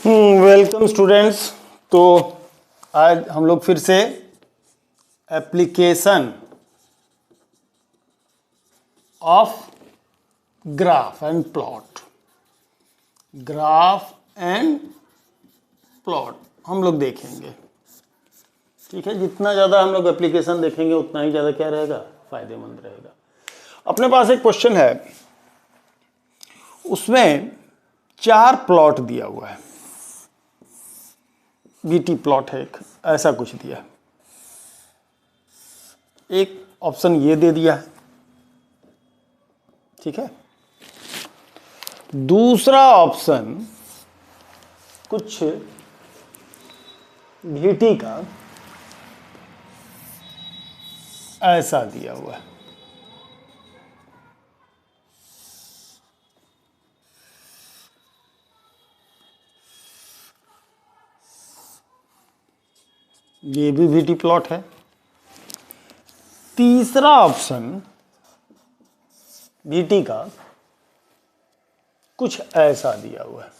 Welcome students. तो आज हम लोग फिर से application of graph and plot हम लोग देखेंगे। ठीक है, जितना ज़्यादा हम लोग एप्लीकेशन देखेंगे उतना ही ज़्यादा क्या रहेगा, फायदेमंद रहेगा। अपने पास एक क्वेश्चन है, उसमें 4 प्लॉट दिया हुआ है, बीटी प्लॉट है एक, ऐसा कुछ दिया है। एक ऑप्शन ये दे दिया है, ठीक है। दूसरा ऑप्शन कुछ बीटी का ऐसा दिया हुआ है। ये भी बीटी प्लॉट है। तीसरा ऑप्शन बीटी का कुछ ऐसा दिया हुआ है।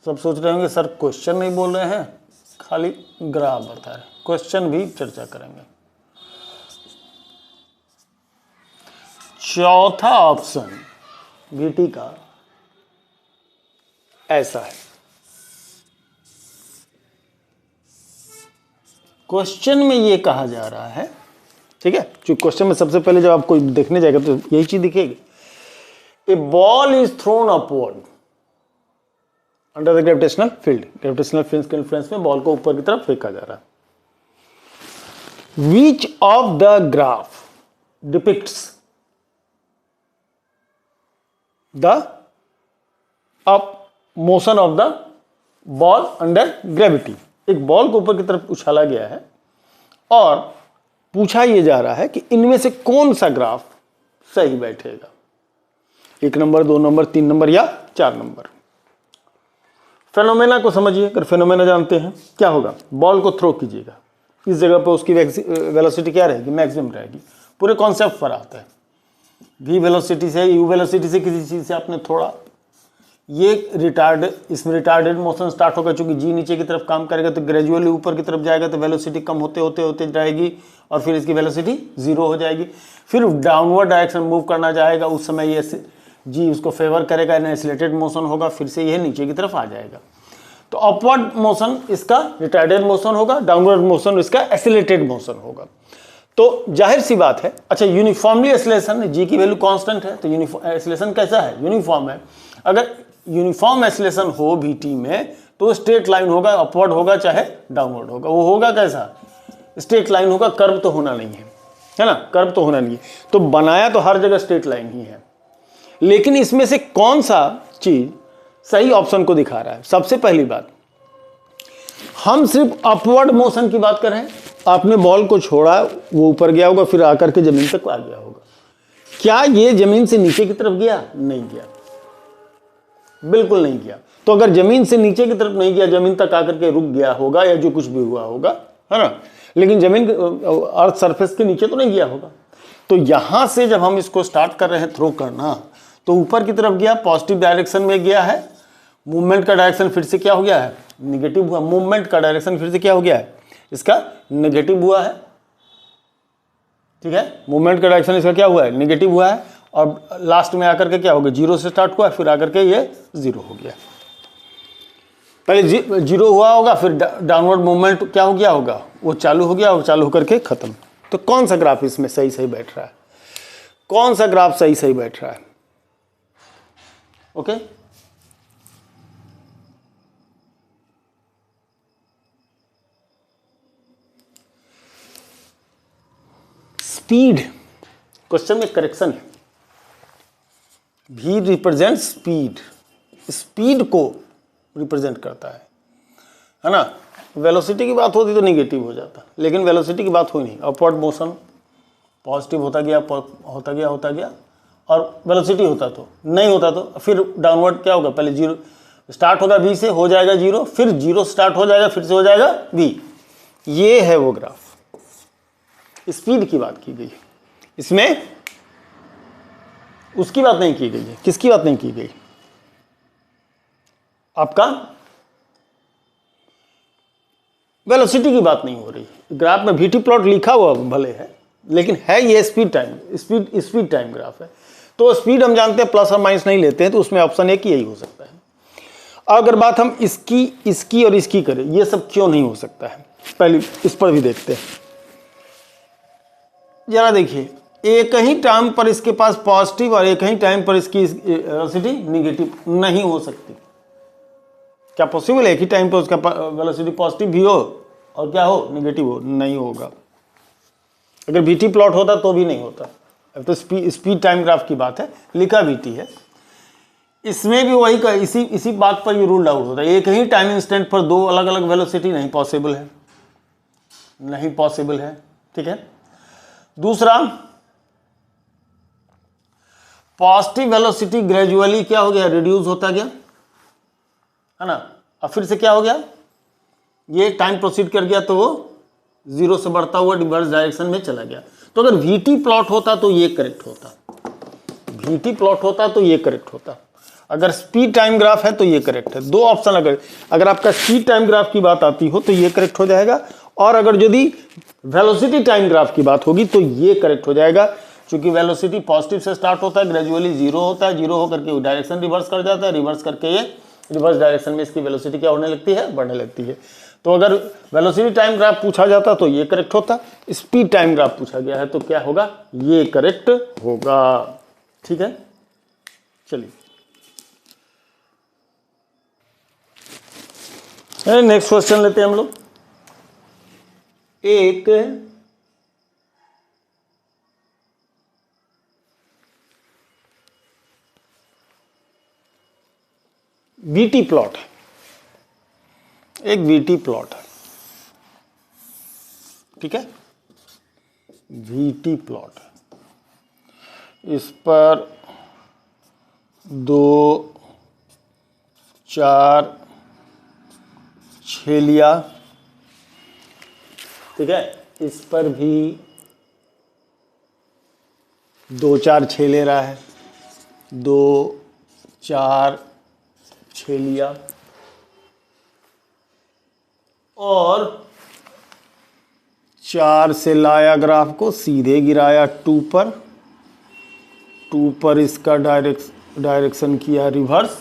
सब सोच रहे होंगे सर क्वेश्चन नहीं बोल रहे हैं, खाली ग्राफ बता रहे। क्वेश्चन भी चर्चा करेंगे। चौथा ऑप्शन बीटी का ऐसा है। क्वेश्चन में ये कहा जा रहा है, ठीक है, जो क्वेश्चन में सबसे पहले जब आपको देखने जाएगा तो यही चीज दिखेगी। A ball is thrown upward under the gravitational field. Gravitational field के इन्फ्लुएंस में बॉल को ऊपर की तरफ फेंका जा रहा है। Which of the graph depicts the up motion of the ball under gravity. एक बॉल को ऊपर की तरफ उछाला गया है और पूछा यह जा रहा है कि इनमें से कौन सा ग्राफ सही बैठेगा, 1 नंबर, 2 नंबर, 3 नंबर या 4 नंबर। फेनोमेना को समझिए। अगर फेनोमेना जानते हैं क्या होगा, बॉल को थ्रो कीजिएगा, इस जगह पर उसकी वेलोसिटी क्या रहेगी, मैक्सिमम रहेगी। पूरे कॉन्सेप्ट पर आता है। वी वेलोसिटी से, यू वेलोसिटी से, किसी चीज से आपने थोड़ा, ये इसमें रिटार्डेड मोशन स्टार्ट होगा। चूंकि जी नीचे की तरफ काम करेगा तो ग्रेजुअली ऊपर की तरफ जाएगा, तो वेलोसिटी कम होते होते होते जाएगी और फिर इसकी वेलोसिटी 0 हो जाएगी। फिर डाउनवर्ड डायरेक्शन मूव करना जाएगा, उस समय ये जी उसको फेवर करेगा, एक्सीलरेटेड मोशन होगा, फिर से यह नीचे की तरफ आ जाएगा। तो अपवर्ड मोशन इसका रिटार्डेड मोशन होगा, डाउनवर्ड मोशन इसका एक्सीलरेटेड मोशन होगा। तो जाहिर सी बात है। अच्छा, यूनिफॉर्मली एक्सीलरेशन, जी की वैल्यू कांस्टेंट है, तो एक्सीलरेशन कैसा है, यूनिफॉर्म है। अगर यूनिफॉर्म एक्सीलरेशन हो बीटी में तो स्ट्रेट लाइन होगा, अपवर्ड होगा चाहे डाउनवर्ड होगा। वो होगा कैसा, स्ट्रेट लाइन होगा, कर्व तो होना नहीं है ना, कर्व तो होना नहीं है। तो बनाया तो हर जगह स्ट्रेट लाइन ही है, लेकिन इसमें से कौन सा चीज सही ऑप्शन को दिखा रहा है। सबसे पहली बात, हम सिर्फ अपवर्ड मोशन की बात कर रहे हैं। आपने बॉल को छोड़ा, वो ऊपर गया होगा, फिर आकर के जमीन तक आ गया होगा। क्या ये जमीन से नीचे की तरफ गया, नहीं गया, बिल्कुल नहीं गया। तो अगर जमीन से नीचे की तरफ नहीं गया, जमीन तक आकर के रुक गया होगा या जो कुछ भी हुआ होगा, है ना, लेकिन जमीन अर्थ सरफेस के नीचे तो नहीं गया होगा। तो यहां से जब हम इसको स्टार्ट कर रहे हैं थ्रो करना, तो ऊपर की तरफ गया, पॉजिटिव डायरेक्शन में गया है। मूवमेंट का डायरेक्शन फिर से क्या हो गया है, निगेटिव हुआ। मूवमेंट का डायरेक्शन फिर से क्या हो गया है, इसका नेगेटिव हुआ है। ठीक है, मूवमेंट का डायरेक्शन इसका क्या हुआ है, नेगेटिव हुआ है। और लास्ट में आकर के क्या हो गया, 0 से स्टार्ट हुआ, फिर आकर के ये 0 हो गया। पहले 0 हुआ होगा, फिर डाउनवर्ड मूवमेंट क्या हो गया होगा, वो चालू हो गया और चालू होकर के खत्म। तो कौन सा ग्राफ इसमें सही सही बैठ रहा है, कौन सा ग्राफ सही सही बैठ रहा है। ओके, स्पीड, क्वेश्चन में करेक्शन है। भी रिप्रेजेंट स्पीड, स्पीड को रिप्रेजेंट करता है ना। वेलोसिटी की बात होती तो नेगेटिव हो जाता, लेकिन वेलोसिटी की बात हुई नहीं। अपवर्ड मोशन पॉजिटिव होता गया और वेलोसिटी होता तो नहीं होता, तो फिर डाउनवर्ड क्या होगा, पहले 0 स्टार्ट होगा, बी से हो जाएगा 0, फिर 0 स्टार्ट हो जाएगा, फिर से हो जाएगा बी। ये है वो ग्राफ। स्पीड की बात की गई, इसमें उसकी बात नहीं की गई है। किसकी बात नहीं की गई, आपका वेलोसिटी की बात नहीं हो रही। ग्राफ में वीटी प्लॉट लिखा हुआ भले है, लेकिन है ये स्पीड टाइम ग्राफ है। तो स्पीड हम जानते हैं प्लस और माइनस नहीं लेते हैं, तो उसमें ऑप्शन एक यही हो सकता है। अगर बात हम इसकी और इसकी करें, ये सब क्यों नहीं हो सकता है, पहले इस पर भी देखते हैं। जरा देखिए, एक ही टाइम पर इसके पास पॉजिटिव और एक ही टाइम पर इसकी वेलोसिटी निगेटिव नहीं हो सकती। क्या पॉसिबल है एक ही टाइम पर उसका वेलोसिटी पॉजिटिव भी हो और क्या हो, निगेटिव हो? नहीं होगा। अगर वीटी प्लॉट होता तो भी नहीं होता। अब तो स्पीड टाइम ग्राफ की बात है, लिखा वीटी है। इसमें भी वही इसी बात पर ये रूल आउट होता है। एक ही टाइम इंस्टेंट पर दो अलग अलग वेलोसिटी नहीं पॉसिबल है, नहीं पॉसिबल है। ठीक है। दूसरा, पॉजिटिव वेलोसिटी ग्रेजुअली क्या हो गया, रिड्यूस होता गया, है ना। अब फिर से क्या हो गया, ये टाइम प्रोसीड कर गया तो वो जीरो से बढ़ता हुआ रिवर्स डायरेक्शन में चला गया। तो अगर वीटी प्लॉट होता तो ये करेक्ट होता, वीटी प्लॉट होता तो ये करेक्ट होता। अगर स्पीड टाइम ग्राफ है तो ये करेक्ट है। दो ऑप्शन, अगर आपका स्पीड टाइम ग्राफ की बात आती हो तो ये करेक्ट हो जाएगा, और अगर यदि वेलोसिटी टाइम ग्राफ की बात होगी तो ये करेक्ट हो जाएगा। क्योंकि वेलोसिटी पॉजिटिव से स्टार्ट होता है, ग्रेजुअली जीरो होता है, जीरो होकर के डायरेक्शन रिवर्स कर जाता है, रिवर्स करके ये रिवर्स डायरेक्शन में इसकी वेलोसिटी क्या होने लगती है, बढ़ने लगती है। तो अगर वेलोसिटी टाइम ग्राफ पूछा जाता तो ये करेक्ट होता, स्पीड टाइम ग्राफ पूछा गया है तो क्या होगा, ये करेक्ट होगा। ठीक है, चलिए नेक्स्ट क्वेश्चन लेते हैं हम लोग। एक वीटी प्लॉट है, एक वीटी प्लॉट है। ठीक है, वीटी प्लॉट है। इस पर 2, 4 छेलिया, ठीक है, इस पर भी 2, 4 छेल ले रहा है, 2, 4 छेलिया, और 4 से लाया ग्राफ को सीधे गिराया 2 पर, 2 पर इसका डायरेक्शन किया रिवर्स,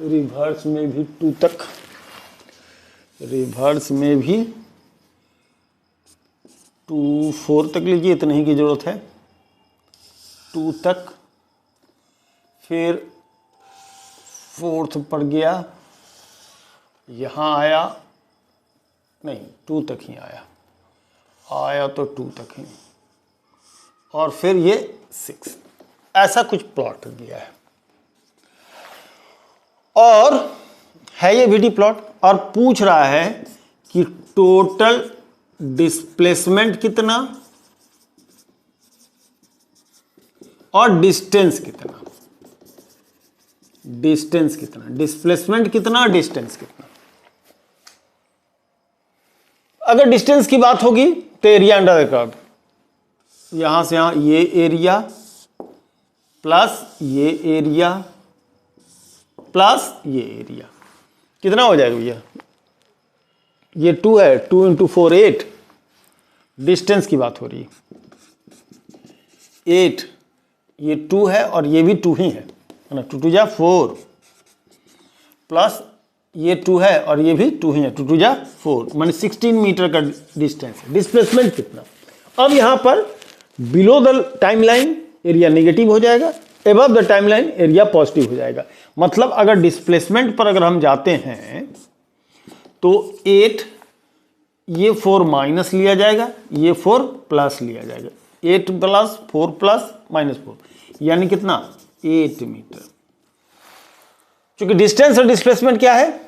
रिवर्स में भी 2 तक, रिवर्स में भी 2, 4 तक लीजिए, इतने ही की जरूरत है, 2 तक, फिर 4th पर गया, यहाँ आया, नहीं 2 तक ही आया तो 2 तक ही, और फिर ये 6, ऐसा कुछ प्लॉट दिया है। और है ये वीटी प्लॉट, और पूछ रहा है कि टोटल डिस्प्लेसमेंट कितना और डिस्टेंस कितना, डिस्टेंस कितना, डिस्प्लेसमेंट कितना और डिस्टेंस कितना। अगर डिस्टेंस की बात होगी तो एरिया अंडर द कर्व, यहां से यहां ये एरिया प्लस ये एरिया प्लस ये एरिया कितना हो जाएगा भैया, ये 2 है, 2 × 4 8, डिस्टेंस की बात हो रही है 8, ये 2 है और ये भी 2 ही है ना, 2 2 जा 4, प्लस ये 2 है और ये भी 2 ही है, 2 2 जा 4, माने 16 मीटर का डिस्टेंस है। डिस्प्लेसमेंट कितना, अब यहां पर below the time line area negative हो जाएगा, above the time line area positive हो जाएगा। मतलब अगर डिस्प्लेसमेंट पर अगर हम जाते हैं तो 8, ये 4 माइनस लिया जाएगा, ये 4 प्लस लिया जाएगा, 8 प्लस 4 प्लस -4, यानी कितना 8 मीटर। क्योंकि डिस्टेंस और डिस्प्लेसमेंट क्या है,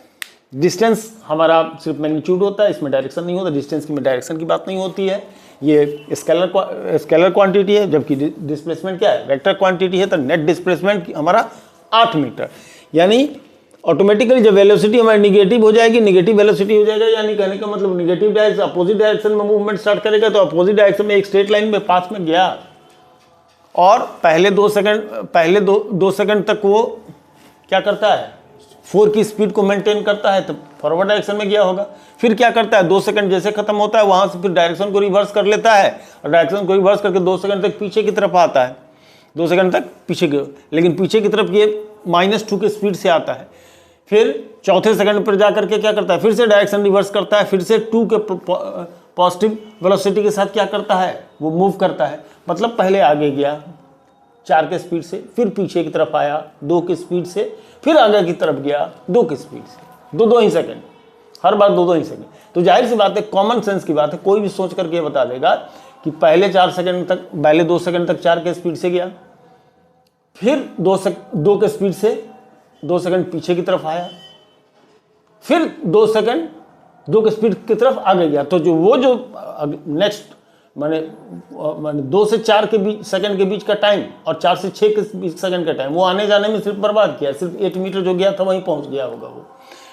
डिस्टेंस हमारा सिर्फ मैग्नीट्यूड होता है, इसमें डायरेक्शन नहीं होता, डिस्टेंस की में डायरेक्शन की बात नहीं होती है, ये स्केलर क्वांटिटी है, जबकि डिस्प्लेसमेंट क्या है, वेक्टर क्वांटिटी है। तो नेट डिस्प्लेसमेंट हमारा 8 मीटर, यानी ऑटोमेटिकली जब वेलोसिटी हमारी निगेटिव हो जाएगी, निगेटिव वेलोसिटी हो जाएगा, यानी कहने का मतलब निगेटिव डायरेक्शन, अपोजिट डायरेक्शन में मूवमेंट स्टार्ट करेगा, तो अपोजिट डायरेक्शन में एक स्ट्रेट लाइन में पाथ में गया, और पहले 2 सेकंड तक वो क्या करता है, 4 की स्पीड को मेंटेन करता है तो फॉरवर्ड डायरेक्शन में गया होगा। फिर क्या करता है, 2 सेकंड जैसे खत्म होता है वहां से फिर डायरेक्शन को रिवर्स कर लेता है और डायरेक्शन को रिवर्स करके 2 सेकंड तक पीछे की तरफ आता है, 2 सेकंड तक पीछे की, लेकिन पीछे की तरफ ये -2 की स्पीड से आता है। फिर चौथे सेकंड पर जाकर के क्या करता है, फिर से डायरेक्शन रिवर्स करता है, फिर से 2 के पॉजिटिव वेलोसिटी के साथ क्या करता है, वो मूव करता है। मतलब पहले आगे गया 4 के स्पीड से, फिर पीछे की तरफ आया 2 की स्पीड से, फिर आगे की तरफ गया 2 की स्पीड से, 2-2 ही सेकंड, हर बार 2-2 ही सेकंड। तो जाहिर सी बात है, कॉमन सेंस की बात है, कोई भी सोच करके बता देगा कि पहले 4 सेकंड तक, पहले 2 सेकंड तक 4 के स्पीड से गया, फिर 2 के स्पीड से 2 सेकंड पीछे की तरफ आया, फिर 2 सेकंड 2 के स्पीड की तरफ आगे गया। तो जो नेक्स्ट माने 2 से 4 के बीच सेकंड के बीच का टाइम और 4 से 6 के बीच सेकंड का टाइम वो आने जाने में सिर्फ बर्बाद किया, सिर्फ 8 मीटर जो गया था वहीं पहुंच गया होगा वो,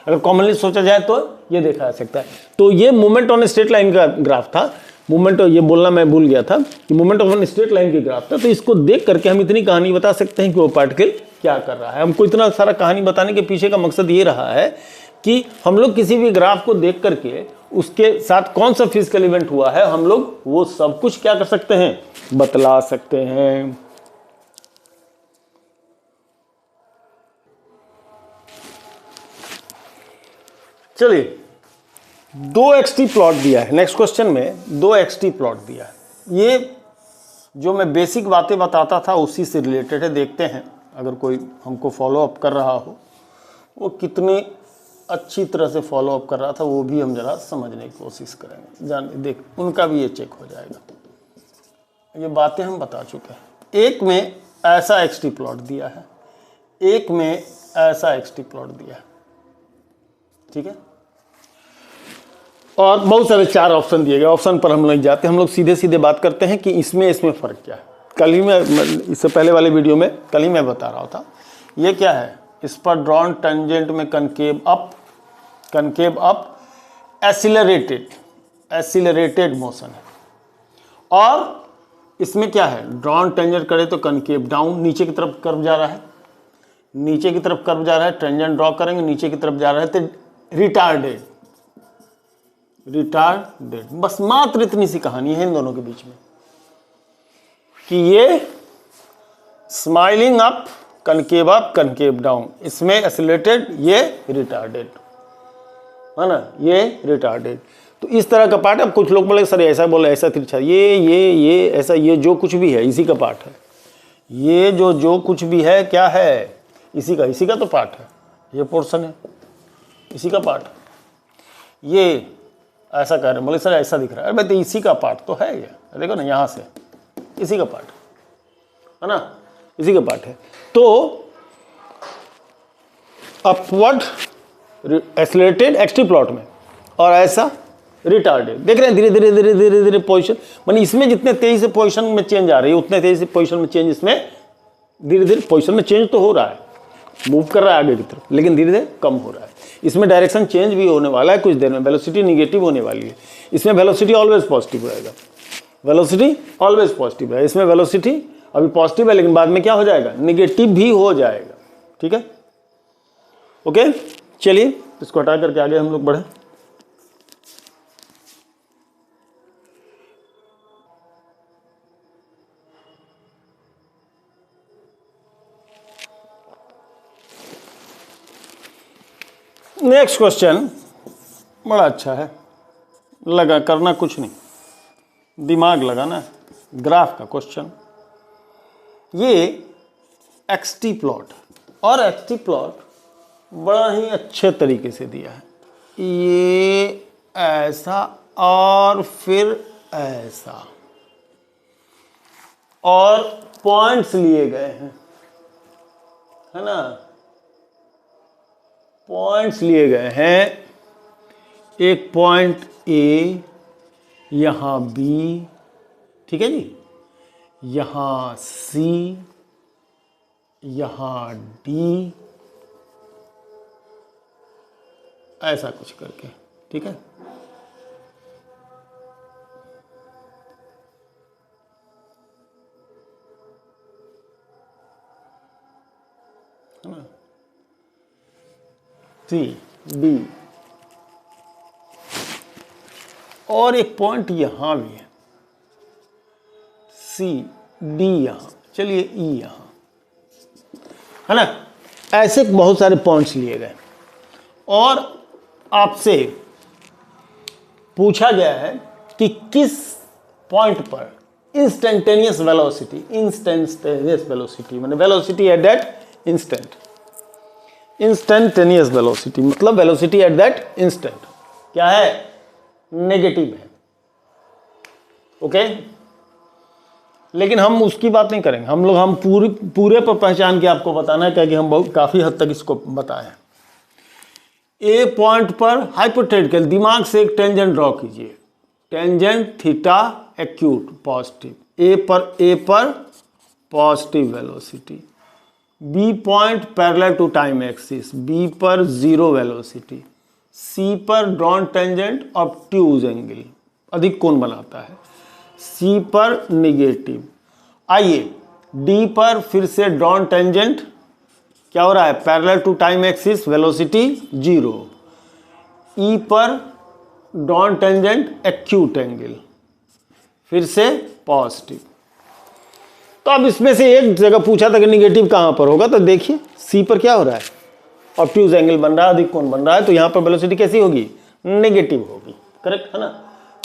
अगर कॉमनली सोचा जाए तो ये देखा जा सकता है। तो ये मूवमेंट ऑन स्ट्रेट लाइन का ग्राफ था, मूवमेंट, ये बोलना मैं भूल गया था कि मूवमेंट ऑन स्ट्रेट लाइन की ग्राफ था। तो इसको देख करके हम इतनी कहानी बता सकते हैं कि वो पार्टिकल क्या कर रहा है। हमको इतना सारा कहानी बताने के पीछे का मकसद ये रहा है कि हम लोग किसी भी ग्राफ को देख करके उसके साथ कौन सा फिजिकल इवेंट हुआ है, हम लोग वो सब कुछ क्या कर सकते हैं, बतला सकते हैं। चलिए, 2xt प्लॉट दिया है, नेक्स्ट क्वेश्चन में 2xt प्लॉट दिया है। ये जो मैं बेसिक बातें बताता था उसी से रिलेटेड है, देखते हैं अगर कोई हमको फॉलो अप कर रहा हो, वो कितनी अच्छी तरह से फॉलो अप कर रहा था वो भी हम जरा समझने की कोशिश करेंगे, देख उनका भी ये चेक हो जाएगा। ये बातें हम बता चुके हैं। एक में ऐसा xt प्लॉट दिया है, एक में ऐसा xt प्लॉट दिया है, ठीक है, और बहुत सारे 4 ऑप्शन दिए गए। ऑप्शन पर हम नहीं जाते, हम लोग सीधे सीधे बात करते हैं कि इसमें फ़र्क क्या है। कल ही मैं इससे पहले वाले वीडियो में कल ही मैं बता रहा था, ये क्या है, इस पर ड्रॉन टेंजेंट में कनकेव अप एसिलरेटेड मोशन है, और इसमें क्या है, ड्रॉन टेंजेंट करे तो कनकेव डाउन, नीचे की तरफ कर्व जा रहा है, नीचे की तरफ कर्व जा रहा है, टेंजेंट ड्रॉ करेंगे नीचे की तरफ जा रहा है तो रिटार्डेड। बस मात्र इतनी सी कहानी है इन दोनों के बीच में कि ये स्माइलिंग अप कनकेव डाउन, इसमें एसिलेटेड, ये रिटार्डेड है ना, ये रिटार्डेड। तो इस तरह का पार्ट। अब कुछ लोग बोले सर ऐसा बोले, ऐसा तिरछा, ये ऐसा, ये जो कुछ भी है इसी का पार्ट है, ये जो कुछ भी है क्या है, इसी का तो पार्ट है, ये पोर्शन है इसी का पार्ट। ये ऐसा कह रहे हैं, बोले सर ऐसा दिख रहा है, अरे भाई तो इसी का पार्ट तो है ये, देखो ना यहाँ से इसी का पार्ट है ना, इसी का पार्ट है। तो अपवर्ड एक्सेलरेटेड एक्सटी प्लॉट में और ऐसा रिटार्डेड, देख रहे हैं धीरे धीरे पोजीशन, मानी इसमें जितने तेजी से पोजीशन में चेंज आ रही है उतने तेजी से पोजीशन में चेंज, इसमें धीरे धीरे पोजीशन में चेंज तो हो रहा है, मूव कर रहा है आगे की तरफ, लेकिन धीरे धीरे कम हो रहा है। इसमें डायरेक्शन चेंज भी होने वाला है कुछ देर में, वेलोसिटी निगेटिव होने वाली है, इसमें वेलोसिटी ऑलवेज पॉजिटिव रहेगा, वेलोसिटी ऑलवेज पॉजिटिव है, इसमें वेलोसिटी अभी पॉजिटिव है लेकिन बाद में क्या हो जाएगा, निगेटिव भी हो जाएगा, ठीक है, ओके। चलिए इसको हटा करके आगे हम लोग बढ़े। नेक्स्ट क्वेश्चन बड़ा अच्छा है, लगा करना कुछ नहीं, दिमाग लगाना है, ग्राफ का क्वेश्चन। ये एक्सटी प्लॉट, और एक्सटी प्लॉट बड़ा ही अच्छे तरीके से दिया है, ये ऐसा और फिर ऐसा, और पॉइंट्स लिए गए हैं, है ना, पॉइंट्स लिए गए हैं, एक पॉइंट ए, यहाँ बी, ठीक है जी, यहाँ सी, यहाँ डी, ऐसा कुछ करके, ठीक है। सी डी, और एक पॉइंट यहां भी है, सी डी यहां, चलिए ई यहां, है ना। ऐसे बहुत सारे पॉइंट्स लिए गए और आपसे पूछा गया है कि किस पॉइंट पर इंस्टेंटेनियस वेलोसिटी माने velocity at that instant, instantaneous velocity मतलब वेलोसिटी एट दैट इंस्टेंट क्या है, नेगेटिव है। ओके, लेकिन हम उसकी बात नहीं करेंगे, हम पूरे पर पहचान के आपको बताना है, क्योंकि हम बहुत काफी हद तक इसको बताए हैं। ए पॉइंट पर हाइपोथेटिकल दिमाग से एक टेंजेंट ड्रॉ कीजिए, tangent theta acute positive, A पर positive velocity, B point parallel to time axis, B पर जीरो वेलोसिटी, सी पर ड्रॉन टेंजेंट ऑब्ट्यूज एंगल अधिक कोण बनाता है, सी पर निगेटिव। आइए डी पर फिर से ड्रॉन टेंजेंट क्या हो रहा है, parallel to time axis, velocity zero, E पर ड्रॉन टेंजेंट एक्यूट एंगल फिर से पॉजिटिव। तो अब इसमें से एक जगह पूछा था कि निगेटिव कहां पर होगा, तो देखिए सी पर क्या हो रहा है, ऑब्ट्यूज एंगल बन रहा है, अधिक कोण बन रहा है, तो यहां पर वेलोसिटी कैसी होगी, नेगेटिव होगी, करेक्ट है ना।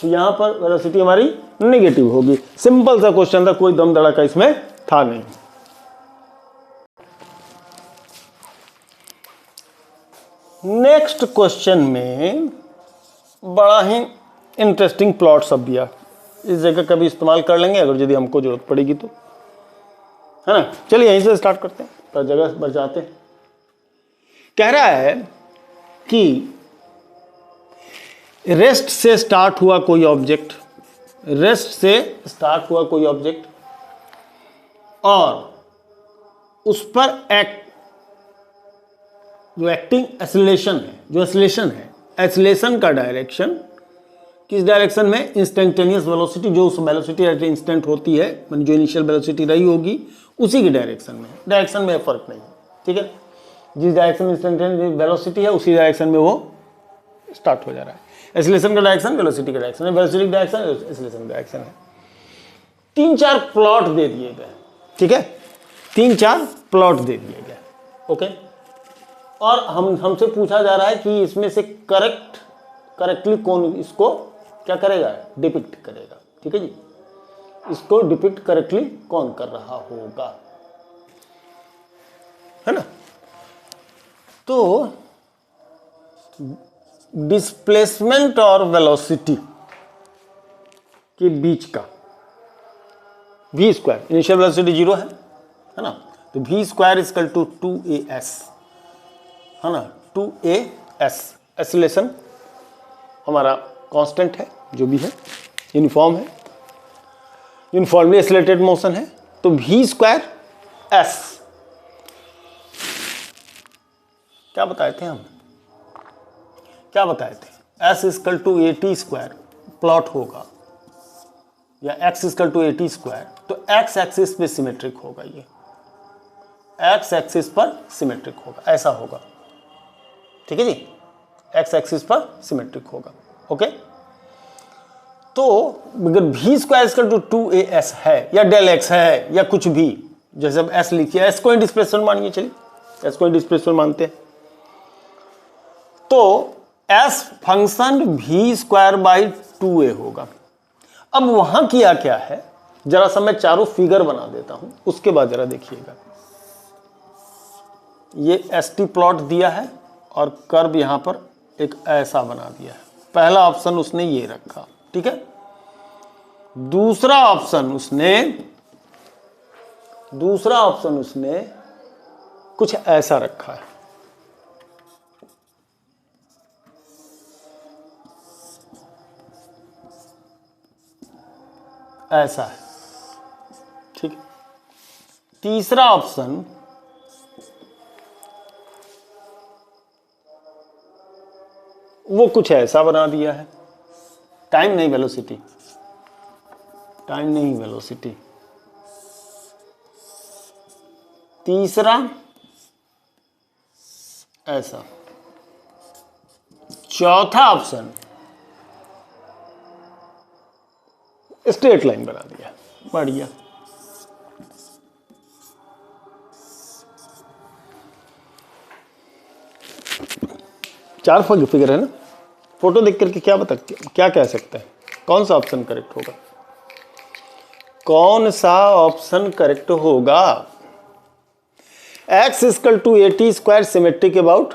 तो यहां पर वेलोसिटी हमारी नेगेटिव होगी। सिंपल सा क्वेश्चन था, कोई दम धड़ाका इसमें था नहीं। नेक्स्ट क्वेश्चन में बड़ा ही इंटरेस्टिंग प्लॉट सब दिया, इस जगह कभी इस्तेमाल कर लेंगे अगर यदि हमको जरूरत पड़ेगी तो, है ना। चलिए यहीं से स्टार्ट करते हैं, तो जगह बचाते हैं। कह रहा है कि रेस्ट से स्टार्ट हुआ कोई ऑब्जेक्ट, रेस्ट से स्टार्ट हुआ कोई ऑब्जेक्ट और उस पर जो एक्टिंग एक्सीलरेशन है, जो एक्सीलरेशन है, एक्सीलरेशन का डायरेक्शन किस डायरेक्शन में, इंस्टेंटेनियस वेलोसिटी, जो उस वेलोसिटी एट इंस्टेंट होती है, जो इनिशियल वेलोसिटी रही होगी उसी की डायरेक्शन में, डायरेक्शन में फर्क नहीं है, ठीक है। जिस डायरेक्शन में इंस्टेंटेनियस वेलोसिटी है उसी डायरेक्शन में वो स्टार्ट हो जा रहा है। एक्सीलरेशन का डायरेक्शन वेलोसिटी का डायरेक्शन है, वेलोसिटी का डायरेक्शन एक्सीलरेशन का डायरेक्शन है। 3-4 प्लॉट दे दिए गए, ठीक है, 3-4 प्लॉट दे दिए गए, ओके। और हमसे पूछा जा रहा है कि इसमें से करेक्टली कौन इसको क्या करेगा, डिपिक्ट करेगा, ठीक है जी। इसको डिपिक्ट करेक्टली कौन कर रहा होगा, है ना। तो डिस्प्लेसमेंट और वेलोसिटी के बीच का v square, initial velocity zero है ना, तो v square equal to 2as, है ना, 2as एक्सीलरेशन हमारा कांस्टेंट है, जो भी है यूनिफॉर्म है, यूनिफॉर्मली एक्सीलरेटेड मोशन है, तो v स्क्वायर s क्या बताए थे हम, क्या बताए थे, s equal to at square plot होगा या x equal to at square, तो x एक्सिस पे सिमेट्रिक होगा, ये x एक्सिस पर सिमेट्रिक होगा, ऐसा होगा, ठीक है जी, x एक्सिस पर सिमेट्रिक होगा, ओके। तो अगर v square equal to 2as है या डेल x है या कुछ भी, जैसे अब s लिखिए, s को डिस्प्लेसमेंट मानिए, चलिए s को डिस्प्लेसमेंट मानते हैं, तो s function v square by 2a होगा। अब वहां किया क्या है, जरा सा मैं चारों फिगर बना देता हूं, उसके बाद जरा देखिएगा। ये st प्लॉट दिया है और कर्व यहां पर एक ऐसा बना दिया है, पहला ऑप्शन उसने ये रखा, ठीक है। दूसरा ऑप्शन उसने कुछ ऐसा रखा है, ऐसा है, ठीक है। तीसरा ऑप्शन वो कुछ ऐसा बना दिया है, टाइम नहीं वेलोसिटी, टाइम नहीं वेलोसिटी। तीसरा ऐसा, चौथा ऑप्शन स्ट्रेट लाइन बना दिया, बढ़िया। चार फिगर है ना, फोटो देख करके क्या कह सकते हैं, कौन सा ऑप्शन करेक्ट होगा? कौन सा ऑप्शन करेक्ट होगा? x equal to 80 square symmetric about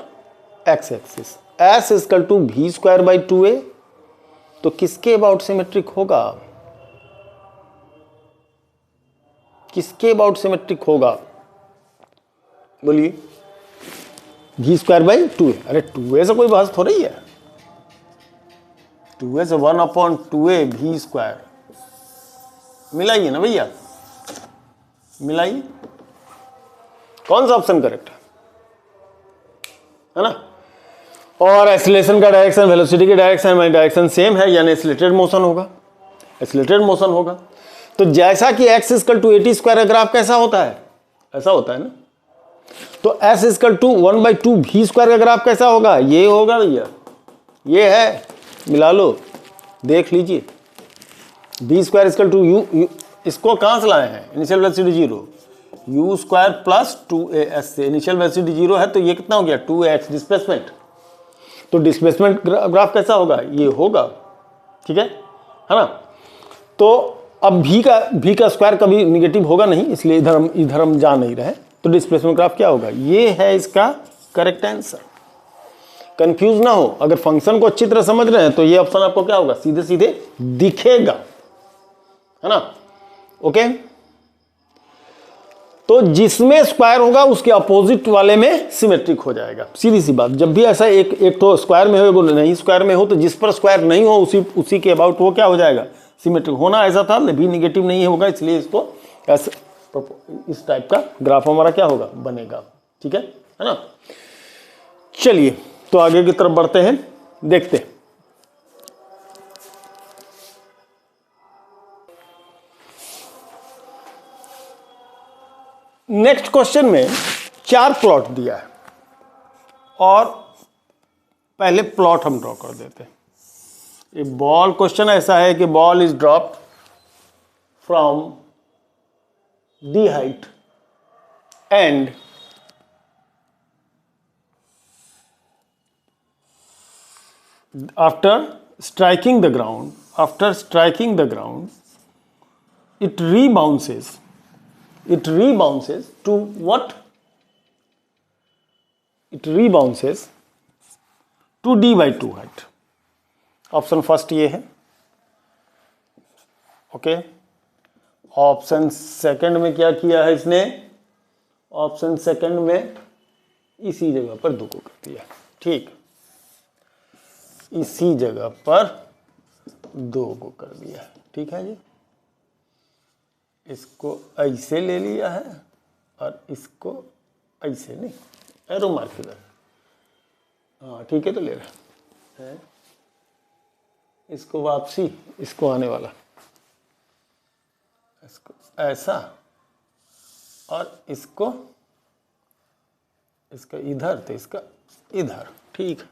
x axis, s equal to v square by 2a, तो किसके अबाउट सिमेट्रिक होगा? किसके अबाउट सिमेट्रिक होगा? बोलिए। v स्क्वायर बाई 2a, अरे 2a से कोई बहस थोड़ी है, 2a से 1/2a v स्क्वायर, मिलाइए ना भैया, मिलाइए। कौन सा ऑप्शन करेक्ट है ना? और एक्सीलरेशन का डायरेक्शन वेलोसिटी की डायरेक्शन सेम है, यानी एक्सीलरेटेड मोशन होगा, एक्सीलरेटेड मोशन होगा। तो जैसा कि x इक्वल टू 80 स्क्वायर का ग्राफ कैसा होता है, ऐसा होता है ना, तो s equal to 1/2 v square का ग्राफ कैसा होगा? ये होगा भैया, ये है, मिला लो, देख लीजिए। v square equal to u, इसको कहां से लाए हैं? Initial velocity 0, u square plus 2as से इनिशियल वेलोसिटी 0 है, तो ये कितना हो गया? 2x displacement. तो डिस्प्लेसमेंट ग्राफ कैसा होगा? ये होगा, ठीक है ना? तो अब v का स्क्वायर कभी निगेटिव होगा नहीं, इसलिए इधर हम जा नहीं रहे। तो डिस्प्लेसमेंट ग्राफ क्या होगा? ये है इसका करेक्ट आंसर। कंफ्यूज ना हो, अगर फंक्शन को अच्छी तरह समझ रहे हैं तो ये ऑप्शन आपको क्या होगा? सीधे सीधे दिखेगा, है ना? ओके, तो जिसमें स्क्वायर होगा उसके अपोजिट वाले में सिमेट्रिक हो जाएगा, सीधी सी बात। जब भी ऐसा एक तो स्क्वायर में हो, नहीं स्क्वायर में हो, तो जिस पर स्क्वायर नहीं हो उसी के अबाउट वो क्या हो जाएगा? सिमेट्रिक होना ऐसा था, भी निगेटिव नहीं होगा, इसलिए इसको ऐसे इस टाइप का ग्राफ हमारा क्या होगा? बनेगा, ठीक है ना? चलिए तो आगे की तरफ बढ़ते हैं, देखते हैं। नेक्स्ट क्वेश्चन में 4 प्लॉट दिया है, और पहले प्लॉट हम ड्रॉ कर देते हैं। ये बॉल क्वेश्चन ऐसा है कि ball is dropped from the height and after striking the ground, it rebounces to what? It rebounces to d/2 height. Option first ये है, ओके। ऑप्शन सेकंड में क्या किया है इसने? ऑप्शन सेकंड में इसी जगह पर 2 को कर दिया, ठीक, इसी जगह पर 2 को कर दिया, ठीक है जी। इसको ऐसे ले लिया है और इसको ऐसे नहीं, एरो मार्क इधर, हाँ ठीक है, तो ले रहा है, इसको वापसी, इसको आने वाला, इसको ऐसा, और इसको इसका इधर, तो इसका इधर, ठीक।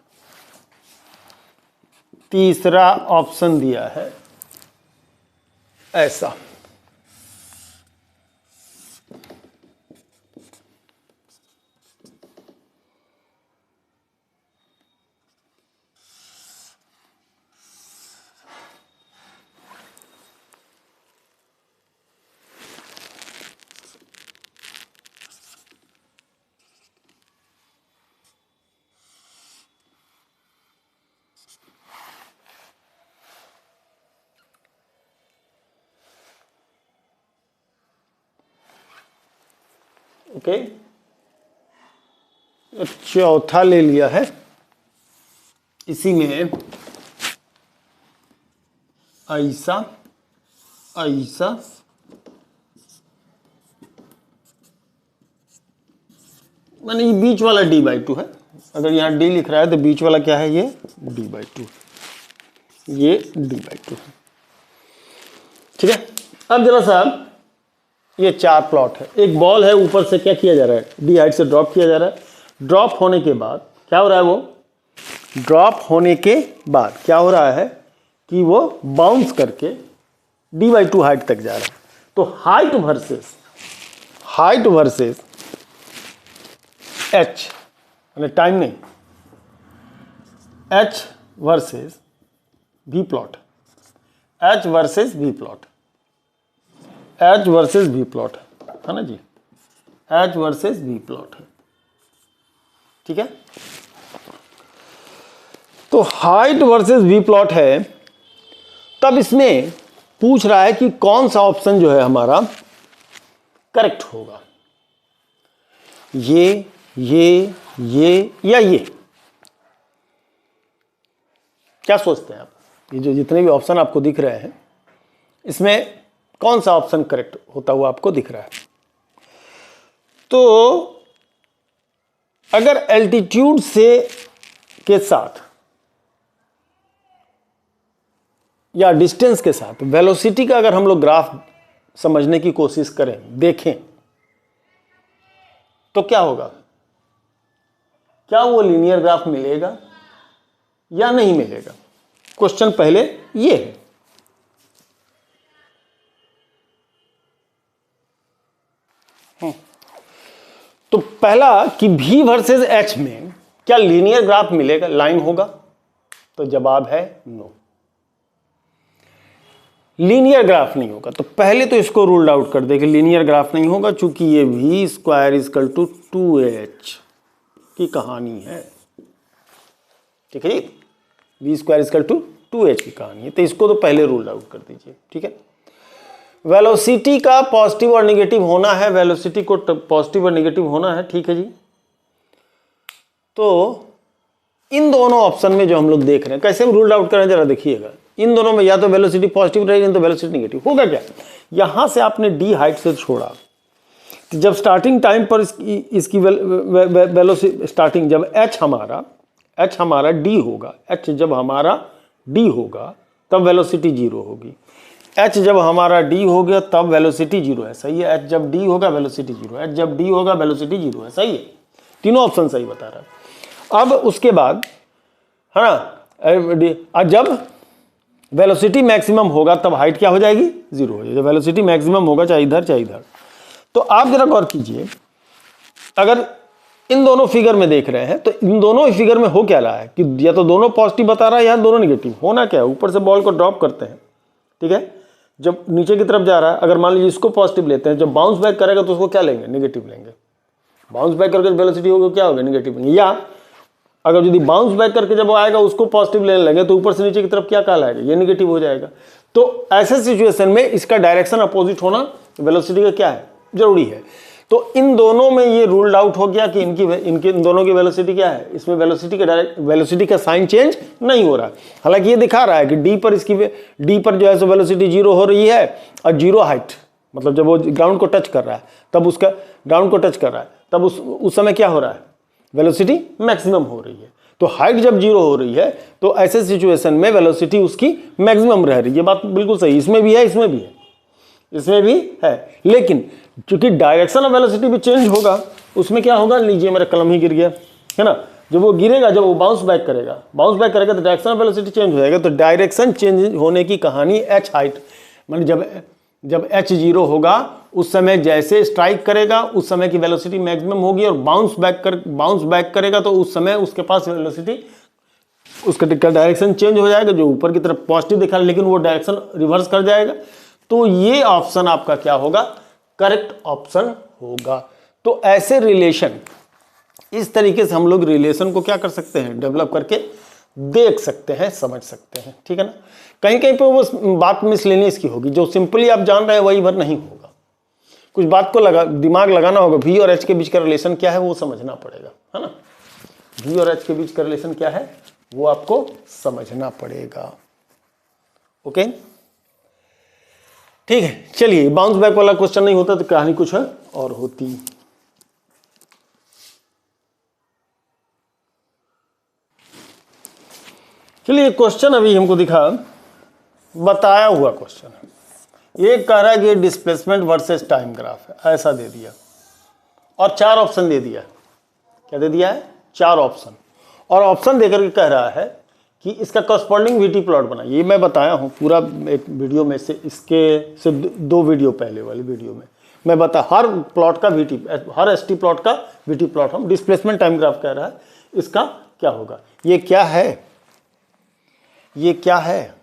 तीसरा ऑप्शन दिया है ऐसा, ओके। चौथा ले लिया है, इसी में ऐसा ऐसा माने ये बीच वाला d/2 है। अगर यहाँ d लिख रहा है तो बीच वाला क्या है? ये d/2, ये d/2 है, ठीक है। अब जरा साहब ये 4 प्लॉट है, एक बॉल है, ऊपर से क्या किया जा रहा है? डी हाइट से ड्रॉप किया जा रहा है। ड्रॉप होने के बाद क्या हो रहा है? वो ड्रॉप होने के बाद क्या हो रहा है कि वो बाउंस करके d/2 हाइट तक जा रहा है। तो हाइट वर्सेस h, यानी टाइम नहीं, h versus v plot, h versus v plot है ना जी, h वर्सेस v प्लॉट है, ठीक है। तो हाइट वर्सेस v प्लॉट है, तब इसमें पूछ रहा है कि कौन सा ऑप्शन जो है हमारा करेक्ट होगा, ये या ये। क्या सोचते हैं आप? ये जो जितने भी ऑप्शन आपको दिख रहे हैं इसमें कौन सा ऑप्शन करेक्ट होता हुआ आपको दिख रहा है? तो अगर एल्टीट्यूड से के साथ या डिस्टेंस के साथ वेलोसिटी का अगर हम लोग ग्राफ समझने की कोशिश करें, देखें, तो क्या होगा? क्या वो लीनियर ग्राफ मिलेगा या नहीं मिलेगा? क्वेश्चन पहले ये है। तो पहला कि v वर्सेस h में क्या लीनियर ग्राफ मिलेगा, लाइन होगा? तो जवाब है नो, लीनियर ग्राफ नहीं होगा। तो पहले तो इसको रूल्ड आउट कर दे कि लीनियर ग्राफ नहीं होगा, चूंकि ये v square equal to 2h की कहानी है, ठीक है जी, v square equal to 2h की कहानी है। तो इसको तो पहले रूल्ड आउट कर दीजिए, ठीक है। वेलोसिटी का पॉजिटिव और नेगेटिव होना है, वेलोसिटी को पॉजिटिव और नेगेटिव होना है, ठीक है जी। तो इन दोनों ऑप्शन में जो हम लोग देख रहे हैं, कैसे हम रूल्ड आउट करें जरा देखिए। इन दोनों में या तो वेलोसिटी पॉजिटिव रहेगी, तो वेलोसिटी नेगेटिव होगा। क्या यहां से आपने d हाइट से छोड़ा, तो जब स्टार्टिंग टाइम पर इसकी वेलोसिटी स्टार्टिंग जब h हमारा d होगा, h जब हमारा d होगा तब वेलोसिटी जीरो होगी, h जब हमारा d हो गया तब वेलोसिटी जीरो है, सही है। h जब d होगा वेलोसिटी जीरो, h जब d होगा वेलोसिटी जीरो है, सही है। तीनों ऑप्शन सही बता रहा है। अब उसके बाद है ना, जब वेलोसिटी मैक्सिमम होगा तब हाइट क्या हो जाएगी? जीरो हो जाएगी। जब वेलोसिटी मैक्सिमम होगा चाहे इधर चाहे इधर। तो आप जरा गौर कीजिए, अगर इन दोनों फिगर में देख रहे हैं तो इन दोनों फिगर में हो क्या रहा है कि या तो दोनों पॉजिटिव बता रहा है या दोनों नेगेटिव। होना क्या है, ऊपर से बॉल को ड्रॉप करते हैं, ठीक है, जब नीचे की तरफ जा रहा है, अगर मान लीजिए इसको पॉजिटिव लेते हैं, जब बाउंस बैक करेगा तो उसको क्या लेंगे? नेगेटिव लेंगे। बाउंस बैक करके वेलोसिटी होगा क्या होगा? नेगेटिव लेंगे। या अगर यदि बाउंस बैक करके जब वो आएगा उसको पॉजिटिव लेने लगे तो ऊपर से नीचे की तरफ क्या कहलाएगा? ये नेगेटिव हो जाएगा। तो ऐसे सिचुएशन में इसका डायरेक्शन अपोजिट होना वेलोसिटी का क्या है? जरूरी है। तो इन दोनों में ये रूल्ड आउट हो गया कि इन दोनों की वेलोसिटी क्या है? इसमें वेलोसिटी का साइन चेंज नहीं हो रहा। हालांकि ये दिखा रहा है कि डी पर जो है सो वेलोसिटी जीरो हो रही है, और जीरो हाइट मतलब जब वो ग्राउंड को टच कर रहा है तब उसका ग्राउंड को टच कर रहा है तब उस समय क्या हो रहा है? वेलोसिटी मैक्सिमम हो रही है। तो हाइट जब जीरो हो रही है तो ऐसे सिचुएशन में वेलोसिटी उसकी मैक्सिमम रह रही है। ये बात बिल्कुल सही, इसमें भी है, इसमें भी है, इसमें भी है। लेकिन चूंकि डायरेक्शन ऑफ वेलोसिटी भी चेंज होगा, उसमें क्या होगा? लीजिए मेरा कलम ही गिर गया है ना, जब वो गिरेगा, जब वो बाउंस बैक करेगा तो डायरेक्शन ऑफ वेलोसिटी चेंज हो जाएगा। तो डायरेक्शन चेंज होने की कहानी एच हाइट, मतलब जब एच जीरो होगा उस समय जैसे स्ट्राइक करेगा उस समय की वेलोसिटी मैक्सिमम होगी, और बाउंस बैक करेगा तो उस समय उसके पास वेलोसिटी, उसका डायरेक्शन चेंज हो जाएगा। जो ऊपर की तरफ पॉजिटिव दिखा लेकिन वो डायरेक्शन रिवर्स कर जाएगा। तो ये ऑप्शन आपका क्या होगा? करेक्ट ऑप्शन होगा। तो ऐसे रिलेशन, इस तरीके से हम लोग रिलेशन को क्या कर सकते हैं? डेवलप करके देख सकते हैं, समझ सकते हैं, ठीक है ना। कहीं कहीं पे वो बात मिसलेनियस की होगी, जो सिंपली आप जान रहे हैं वही भर नहीं होगा। कुछ बात को दिमाग लगाना होगा। v और h के बीच का रिलेशन क्या है वो समझना पड़ेगा, है ना। v और h के बीच का रिलेशन क्या है वो आपको समझना पड़ेगा। ओके, ठीक है। चलिए, बाउंस बैक वाला क्वेश्चन नहीं होता तो कहानी कुछ है और होती। चलिए, क्वेश्चन अभी हमको दिखा, बताया हुआ क्वेश्चन है। ये कह रहा है कि डिस्प्लेसमेंट वर्सेस टाइम ग्राफ है, ऐसा दे दिया और 4 ऑप्शन दे दिया। क्या दे दिया है? 4 ऑप्शन। और ऑप्शन देकर के कह रहा है कि इसका कॉरस्पॉन्डिंग वीटी प्लॉट बनाइए। ये मैं बताया हूँ पूरा एक वीडियो में से, इसके से 2 वीडियो पहले वाली वीडियो में मैं बता, हर प्लॉट का वीटी, हर एसटी प्लॉट का वीटी प्लॉट हम डिस्प्लेसमेंट टाइम ग्राफ कह रहा है, इसका क्या होगा। ये क्या है, ये क्या है,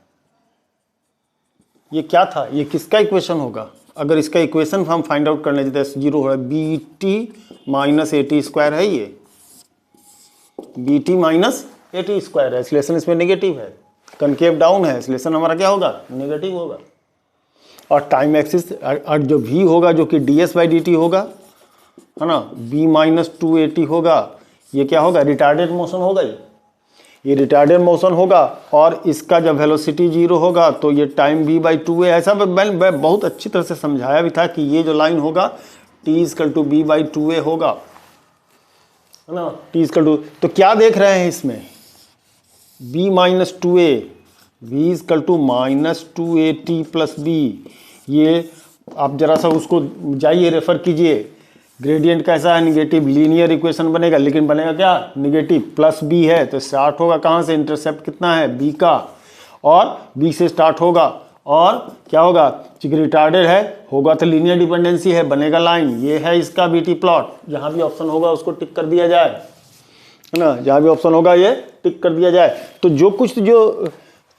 ये क्या था, ये किसका इक्वेशन होगा। अगर इसका इक्वेशन हम फाइंड आउट करने जाते हैं, 0 है, b t minus a t square है, ये b t minus a t square है, एक्सीलरेशन इसमें नेगेटिव है, कनकेव डाउन है, एक्सीलरेशन हमारा क्या होगा, नेगेटिव होगा। और टाइम एक्सिस और जो v होगा जो कि ds बाई डी टी होगा, है ना, b माइनस 2at होगा, ये क्या होगा, रिटार्डेड मोशन होगा, ये रिटार्डेड मोशन होगा। और इसका जब वेलोसिटी 0 होगा तो ये टाइम v बाई 2a, ऐसा मैं बहुत अच्छी तरह से समझाया भी था कि ये जो लाइन होगा t equal to b by 2a होगा, है ना, t इक्वल टू, तो क्या देख रहे हैं इसमें, b minus 2a, v equal to minus 2at plus b। ये आप जरा सा उसको जाइए रेफर कीजिए, ग्रेडियंट कैसा है, निगेटिव, लीनियर इक्वेशन बनेगा, लेकिन बनेगा क्या, निगेटिव, प्लस b है तो स्टार्ट होगा कहाँ से, इंटरसेप्ट कितना है, b का, और b से स्टार्ट होगा, और क्या होगा, चूंकि रिटार्डेड है होगा तो लीनियर डिपेंडेंसी है, बनेगा लाइन। ये है इसका बीटी प्लॉट, जहाँ भी ऑप्शन होगा उसको टिक कर दिया जाए, है ना, जहाँ भी ऑप्शन होगा ये टिक कर दिया जाए। तो जो कुछ जो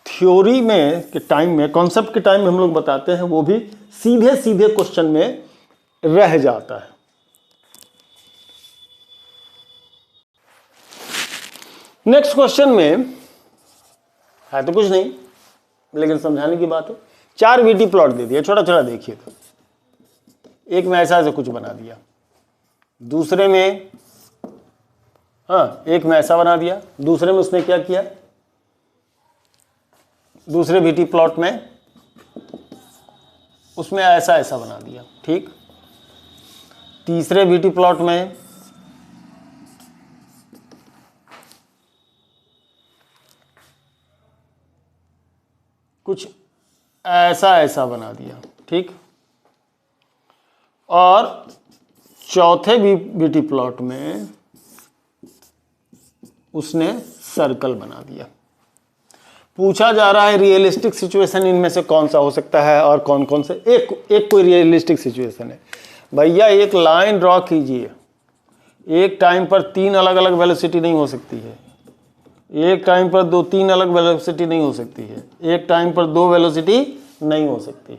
थ्योरी में के टाइम में, कॉन्सेप्ट के टाइम में हम लोग बताते हैं, वो भी सीधे सीधे क्वेश्चन में रह जाता है। नेक्स्ट क्वेश्चन में है तो कुछ नहीं, लेकिन समझाने की बात है। 4 वीटी प्लॉट दे दिया, छोटा छोटा देखिए, तो एक में ऐसा कुछ बना दिया, दूसरे में, हाँ, एक में ऐसा बना दिया, दूसरे में उसने क्या किया, दूसरे वीटी प्लॉट में उसमें ऐसा ऐसा बना दिया, ठीक। तीसरे वीटी प्लॉट में कुछ ऐसा ऐसा बना दिया, ठीक। और चौथे वीटी प्लॉट में उसने सर्कल बना दिया। पूछा जा रहा है रियलिस्टिक सिचुएशन इनमें से कौन सा हो सकता है, और कौन कौन से, एक कोई रियलिस्टिक सिचुएशन है। भैया एक लाइन ड्रॉ कीजिए, एक टाइम पर 3 अलग अलग वेलोसिटी नहीं हो सकती है, एक टाइम पर 2-3 अलग वेलोसिटी नहीं हो सकती है, एक टाइम पर 2 वेलोसिटी नहीं हो सकती,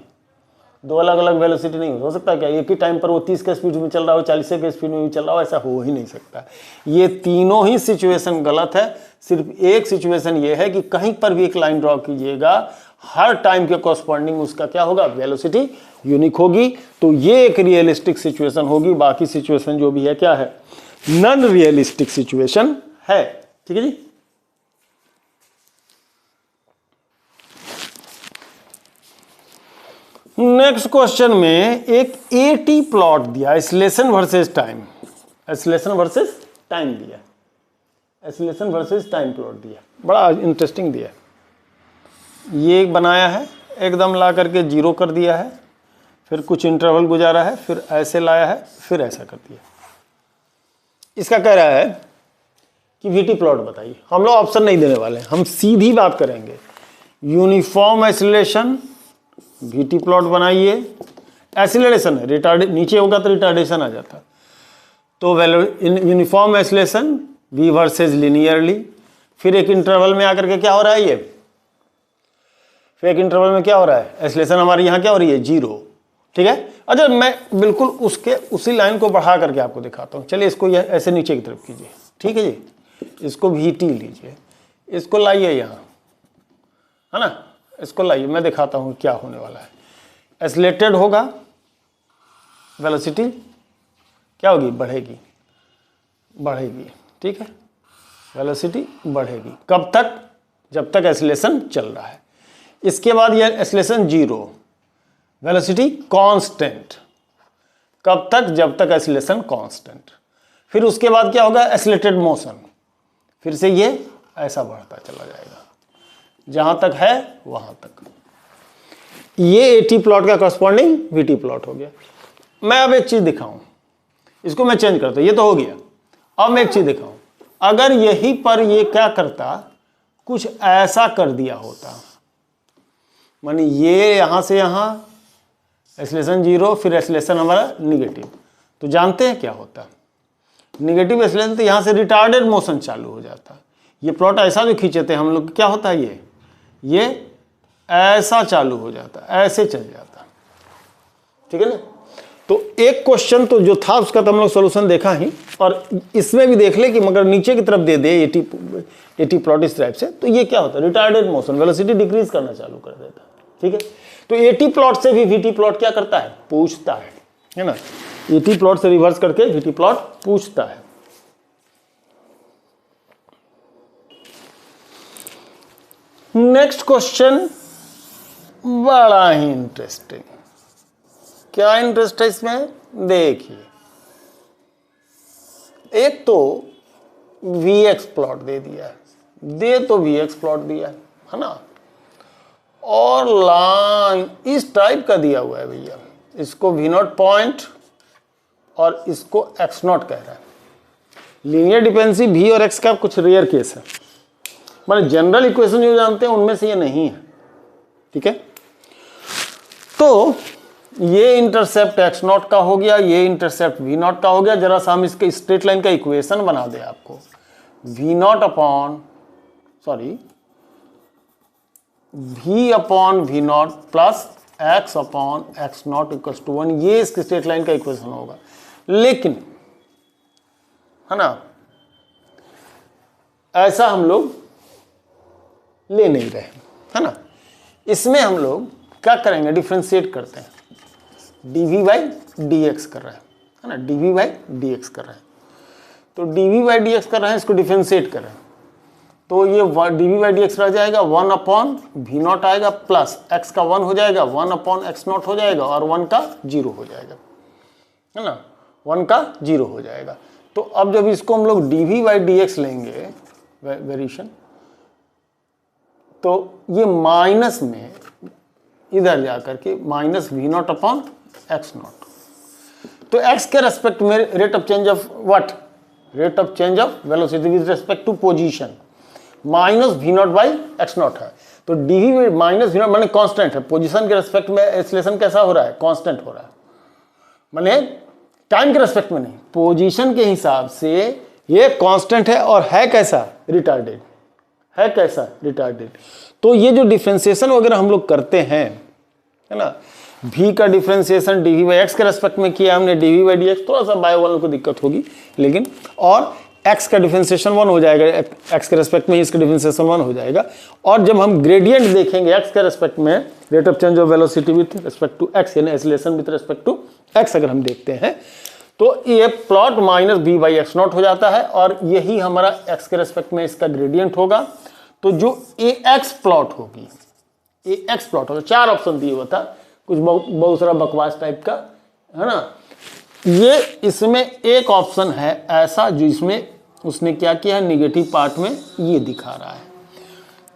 2 अलग अलग वेलोसिटी नहीं हो सकता। क्या एक ही टाइम पर वो 30 के स्पीड में चल रहा हो, 40 के स्पीड में भी चल रहा हो, ऐसा हो ही नहीं सकता। ये तीनों ही सिचुएशन गलत है। सिर्फ एक सिचुएशन ये है कि कहीं पर भी एक लाइन ड्रॉ कीजिएगा, हर टाइम के कॉरस्पॉन्डिंग उसका क्या होगा, वेलोसिटी यूनिक होगी। तो ये एक रियलिस्टिक सिचुएशन होगी, बाकी सिचुएशन जो भी है क्या है, नॉन रियलिस्टिक सिचुएशन है, ठीक है जी। नेक्स्ट क्वेश्चन में एक एटी प्लॉट दिया, acceleration versus time, acceleration versus time दिया, एक्सीलरेशन वर्सेस टाइम प्लॉट दिया, बड़ा इंटरेस्टिंग दिया। ये बनाया है, एकदम ला करके 0 कर दिया है, फिर कुछ इंटरवल गुजारा है, फिर ऐसे लाया है, फिर ऐसा कर दिया। इसका कह रहा है कि वीटी प्लॉट बताइए। हम लोग ऑप्शन नहीं देने वाले हैं, हम सीधी बात करेंगे। यूनिफॉर्म एक्सीलरेशन, वीटी प्लॉट बनाइए, एक्सीलरेशन है, रिटार्ड नीचे होगा तो रिटार्डेशन आ जाता, तो uniform acceleration v versus linearly, फिर एक इंटरवल में आकर के क्या हो रहा है, ये फिर एक इंटरवल में क्या हो रहा है, एक्सीलरेशन हमारी यहाँ क्या हो रही है, 0, ठीक है। अच्छा, मैं बिल्कुल उसी लाइन को बढ़ा करके आपको दिखाता हूँ। चलिए इसको ऐसे नीचे की तरफ कीजिए, ठीक है जी। इसको वीटी लीजिए, इसको लाइए यहाँ, है ना, इसको लाइए, मैं दिखाता हूँ क्या होने वाला है। एक्सीलरेटेड होगा, वेलोसिटी क्या होगी, बढ़ेगी, बढ़ेगी, ठीक है, वेलोसिटी बढ़ेगी। कब तक, जब तक एक्सीलरेशन चल रहा है। इसके बाद ये एक्सीलरेशन 0, वेलोसिटी कांस्टेंट, कब तक, जब तक एक्सीलरेशन कांस्टेंट। फिर उसके बाद क्या होगा, एक्सीलरेटेड मोशन, फिर से ये ऐसा बढ़ता चला जाएगा, जहां तक है वहां तक। ये एटी प्लॉट का कॉरस्पॉन्डिंग वीटी प्लॉट हो गया। मैं अब एक चीज दिखाऊं, इसको मैं चेंज करता हूं, ये तो हो गया। अब मैं एक चीज दिखाऊं, अगर यही पर ये क्या करता, कुछ ऐसा कर दिया होता, माने ये यहां से यहां एक्सेलरेशन 0, फिर एक्सेलरेशन हमारा निगेटिव, तो जानते हैं क्या होता, निगेटिव एक्सेलरेशन तो यहां से रिटार्डेड मोशन चालू हो जाता। ये प्लॉट ऐसा जो खींचे थे हम लोग, क्या होता है, ये ऐसा चालू हो जाता, ऐसे चल जाता, ठीक है ना। तो एक क्वेश्चन तो जो था उसका तो हम लोग सोल्यूशन देखा ही, और इसमें भी देख ले कि मगर नीचे की तरफ दे दे एटी प्लॉट इस टाइप से, तो ये क्या होता है, रिटार्डेड मोशन, वेलोसिटी डिक्रीज करना चालू कर देता, ठीक है। तो एटी प्लॉट से भी वीटी प्लॉट क्या करता है, पूछता है ना, एटी प्लॉट से रिवर्स करके वीटी प्लॉट पूछता है। नेक्स्ट क्वेश्चन बड़ा ही इंटरेस्टिंग, क्या इंटरेस्ट है इसमें, देखिए, एक तो Vx प्लॉट दे दिया है, तो Vx प्लॉट दिया है ना, और लाइन इस टाइप का दिया हुआ है भैया, इसको V0 पॉइंट और इसको x0 कह रहा है। लीनियर डिपेंडेंसी V और x का कुछ रेयर केस है, माने जनरल इक्वेशन जो जानते हैं उनमें से ये नहीं है, ठीक है। तो ये इंटरसेप्ट x0 का हो गया, ये इंटरसेप्ट V0 का हो गया। जरा सा हम इसके स्ट्रेट लाइन का इक्वेशन बना दे आपको, V upon V0 plus x upon x0 equals to 1, ये इसके स्ट्रेट लाइन का इक्वेशन होगा। लेकिन है ना, ऐसा हम लोग ले नहीं रहे, है ना, इसमें हम लोग क्या करेंगे, डिफ्रेंशिएट करते हैं, dv बाई dx कर रहे हैं ना, dv बाई dx कर रहे हैं, तो dv बाई dx कर रहे हैं, इसको डिफ्रेंशिएट कर रहे हैं, तो ये dv बाई dx रह जाएगा 1 अपॉन V0 आएगा, प्लस x का 1 हो जाएगा, 1 अपॉन x0 हो जाएगा, और 1 का 0 हो जाएगा, है ना, 1 का 0 हो जाएगा। तो अब जब इसको हम लोग dv बाई dx लेंगे वेरिएशन, तो ये माइनस में इधर जाकर के माइनस V0 अपॉन x0, तो x के रेस्पेक्ट में rate of change of what, rate of change of velocity with respect to position minus V0 by x0 है। तो dv माइनस V0 माने कांस्टेंट है, पोजीशन के रेस्पेक्ट में एक्सेलरेशन कैसा हो रहा है, कांस्टेंट हो रहा है, माने टाइम के रेस्पेक्ट में नहीं, पोजीशन के हिसाब से ये कांस्टेंट है, और है कैसा, रिटार्डेड, है कैसा, रिटार्डेड। तो ये जो डिफरेंशिएशन वगैरह हम लोग करते हैं, है ना, v का डिफरेंशिएशन dv बाई x के रेस्पेक्ट में किया हमने, dv बाई dx, थोड़ा सा बाय वालों को दिक्कत होगी, लेकिन और x का डिफरेंशिएशन 1 हो जाएगा, x के रेस्पेक्ट में इसका डिफरेंशिएशन 1 हो जाएगा। और जब हम ग्रेडियंट देखेंगे x के रेस्पेक्ट में, rate of change of velocity with respect to x, यानी acceleration with respect to x अगर हम देखते हैं, तो ये plot minus v by x0 हो जाता है, और यही हमारा x के रेस्पेक्ट में इसका ग्रेडियंट होगा। तो जो ax प्लॉट होगी, ax प्लॉट होगा, 4 ऑप्शन दिए हुआ था, कुछ बहुत सारा बकवास टाइप का, है ना। ये इसमें एक ऑप्शन है ऐसा जिसमें उसने क्या किया है, निगेटिव पार्ट में ये दिखा रहा है।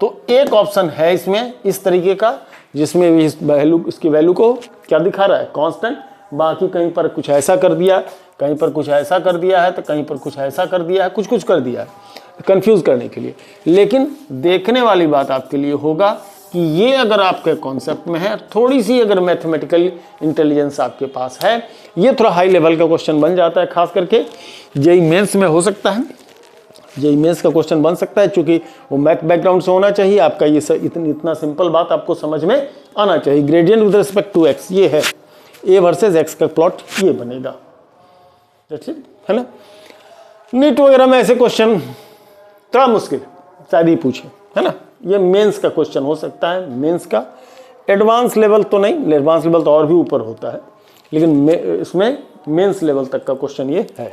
तो एक ऑप्शन है इसमें इस तरीके का, जिसमें इस वैल्यू, इसकी वैल्यू को क्या दिखा रहा है, कांस्टेंट, बाकी कहीं पर कुछ ऐसा कर दिया, कहीं पर कुछ ऐसा कर दिया है, तो कहीं पर कुछ ऐसा कर दिया है, कुछ कुछ कर दिया है कंफ्यूज करने के लिए। लेकिन देखने वाली बात आपके लिए होगा कि ये अगर आपके कॉन्सेप्ट में है, थोड़ी सी अगर मैथमेटिकल इंटेलिजेंस आपके पास है, ये थोड़ा हाई लेवल का क्वेश्चन बन जाता है, खास करके जेईई मेंस में हो सकता है, जेईई मेंस का क्वेश्चन बन सकता है, क्योंकि वो मैथ बैकग्राउंड से होना चाहिए आपका। ये इतना सिंपल बात आपको समझ में आना चाहिए। Gradient with respect to x ये है, ए वर्सेज एक्स का प्लॉट ये बनेगा, है ना। नीट वगैरह में ऐसे क्वेश्चन थोड़ा मुश्किल शायद ही पूछे, है ना। ये मेंस का क्वेश्चन हो सकता है, मेंस का एडवांस लेवल तो नहीं, एडवांस लेवल तो और भी ऊपर होता है, लेकिन इसमें मेंस लेवल तक का क्वेश्चन ये है।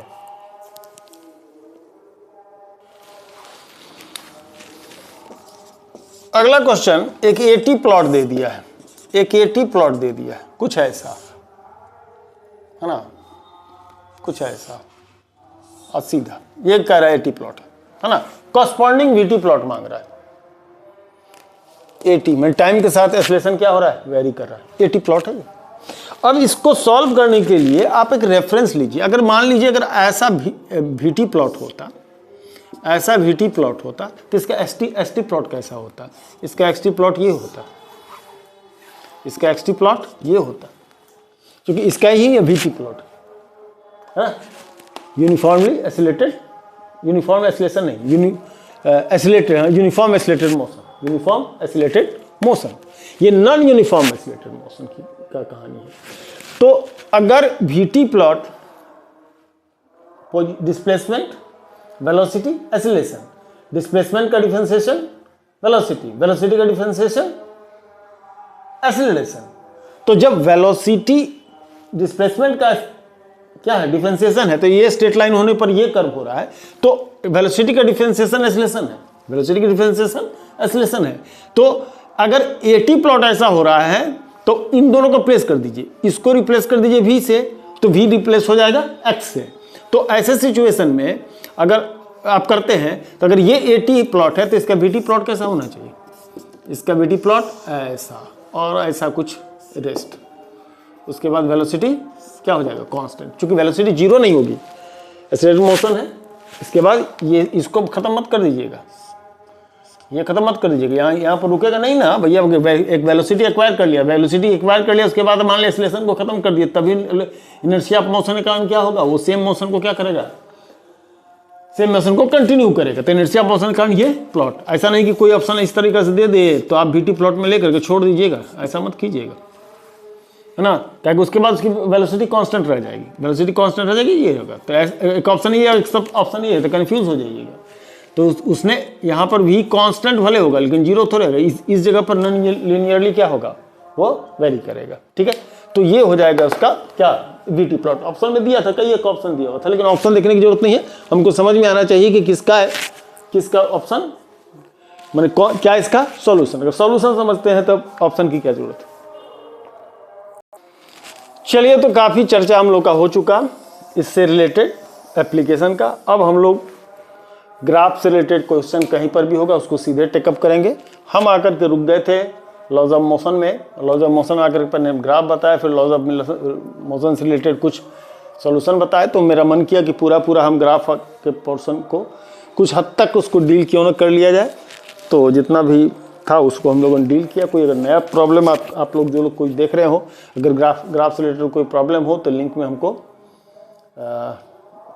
अगला क्वेश्चन, एक एटी प्लॉट दे दिया है, एक एटी प्लॉट दे दिया है, कुछ ऐसा, है ना, कुछ ऐसा, और सीधा ये कह रहा है एटी प्लॉट, है ना, कॉरस्पॉन्डिंग वीटी प्लॉट मांग रहा है। एटी में टाइम के साथ एक्सेलरेशन क्या हो रहा है, वेरी कर रहा है, एटी प्लॉट है। अब इसको सॉल्व करने के लिए आप एक रेफरेंस लीजिए। अगर मान लीजिए अगर ऐसा वीटी प्लॉट होता, ऐसा वीटी प्लॉट होता तो इसका एसटी प्लॉट कैसा होता? इसका एक्सटी प्लॉट ये होता, इसका एक्सटी प्लॉट ये होता, क्योंकि इसका ही वीटी प्लॉट है, यूनिफॉर्मली एसिलेटेड, यूनिफॉर्म एसिलेशन नहीं, accelerated, uniform accelerated motion, uniform accelerated motion. ये नॉन यूनिफॉर्म एसिलेटेड मोशन की का कहानी है। तो अगर VT plot displacement, velocity, acceleration, displacement का डिफरेंशिएशन वेलोसिटी, वेलोसिटी का डिफरेंशिएशन एसिलेशन। तो जब वेलोसिटी डिस्प्लेसमेंट का क्या है, डिफरेंशिएशन है, तो ये स्ट्रेट लाइन होने पर ये कर्व हो रहा है, तो वेलोसिटी का डिफरेंशिएशन एसिलेशन है, वेलोसिटी का डिफरेंशिएशन एसिलेशन है। तो अगर एटी प्लॉट ऐसा हो रहा है तो इन दोनों को प्लेस कर दीजिए, इसको रिप्लेस कर दीजिए v से, तो v रिप्लेस हो जाएगा x से। तो ऐसे सिचुएशन में अगर आप करते हैं तो अगर ये एटी प्लॉट है तो इसका बीटी प्लॉट कैसा होना चाहिए? इसका बीटी प्लॉट ऐसा और ऐसा कुछ रेस्ट, उसके बाद वेलोसिटी क्या हो जाएगा? कांस्टेंट, क्योंकि वेलोसिटी जीरो नहीं होगी, एक्सेलरेटेड मोशन है। इसके बाद ये इसको खत्म मत कर दीजिएगा, ये खत्म मत कर दीजिएगा, यहाँ पर रुकेगा नहीं ना भैया। एक वेलोसिटी एक्वायर कर लिया, वेलोसिटी एक्वायर कर लिया, उसके बाद मान लिया एक्सेलरेशन को खत्म कर दिया, तभी इनर्शिया ऑफ मोशन के कारण क्या होगा? वो सेम मोशन को क्या करेगा? सेम मोशन को कंटिन्यू करेगा। तो इनर्शिया ऑफ मोशन के कारण ये प्लॉट, ऐसा नहीं कि कोई ऑप्शन इस तरीके से दे दे तो आप बीटी प्लॉट में लेकर के छोड़ दीजिएगा, ऐसा मत कीजिएगा, है ना, ताकि उसके बाद उसकी वेलोसिटी कांस्टेंट रह जाएगी, वेलोसिटी कांस्टेंट रह जाएगी, ये होगा। तो एक ऑप्शन ये है, एक सब ऑप्शन ये है, तो कंफ्यूज हो जाइएगा। तो उसने यहाँ पर भी कांस्टेंट भले होगा लेकिन जीरो थोड़े होगा, इस जगह पर नॉन लीनियरली क्या होगा? वो वेरी करेगा, ठीक है। तो ये हो जाएगा उसका क्या? VT plot. ऑप्शन में दिया था, कई एक ऑप्शन दिया हुआ था, लेकिन ऑप्शन देखने की जरूरत नहीं है, हमको समझ में आना चाहिए कि किसका है, किसका ऑप्शन, मैंने क्या इसका सॉल्यूशन। अगर सॉल्यूशन समझते हैं तब ऑप्शन की क्या जरूरत है। चलिए, तो काफी चर्चा हम लोग का हो चुका इससे रिलेटेड एप्लीकेशन का। अब हम लोग ग्राफ से रिलेटेड क्वेश्चन कहीं पर भी होगा उसको सीधे टेकअप करेंगे। हम आकर के रुक गए थे लॉज ऑफ मोशन में, लॉज ऑफ मोशन आकर पर ने ग्राफ बताया, फिर लॉज ऑफ मोशन से रिलेटेड कुछ सॉल्यूशन बताए। तो मेरा मन किया कि पूरा हम ग्राफ के पोर्शन को कुछ हद तक उसको डील क्यों ना कर लिया जाए। तो जितना भी था उसको हम लोगों ने डील किया। कोई अगर नया प्रॉब्लम आप लोग जो लोग कोई देख रहे हो, अगर ग्राफ से रिलेटेड कोई प्रॉब्लम हो तो लिंक में हमको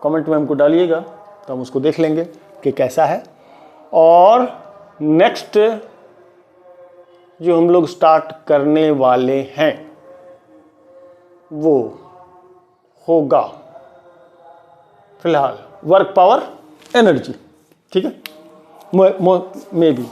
कमेंट में हमको डालिएगा, तो हम उसको देख लेंगे कि कैसा है। और नेक्स्ट जो हम लोग स्टार्ट करने वाले हैं वो होगा फिलहाल वर्क पावर एनर्जी, ठीक है, मे बी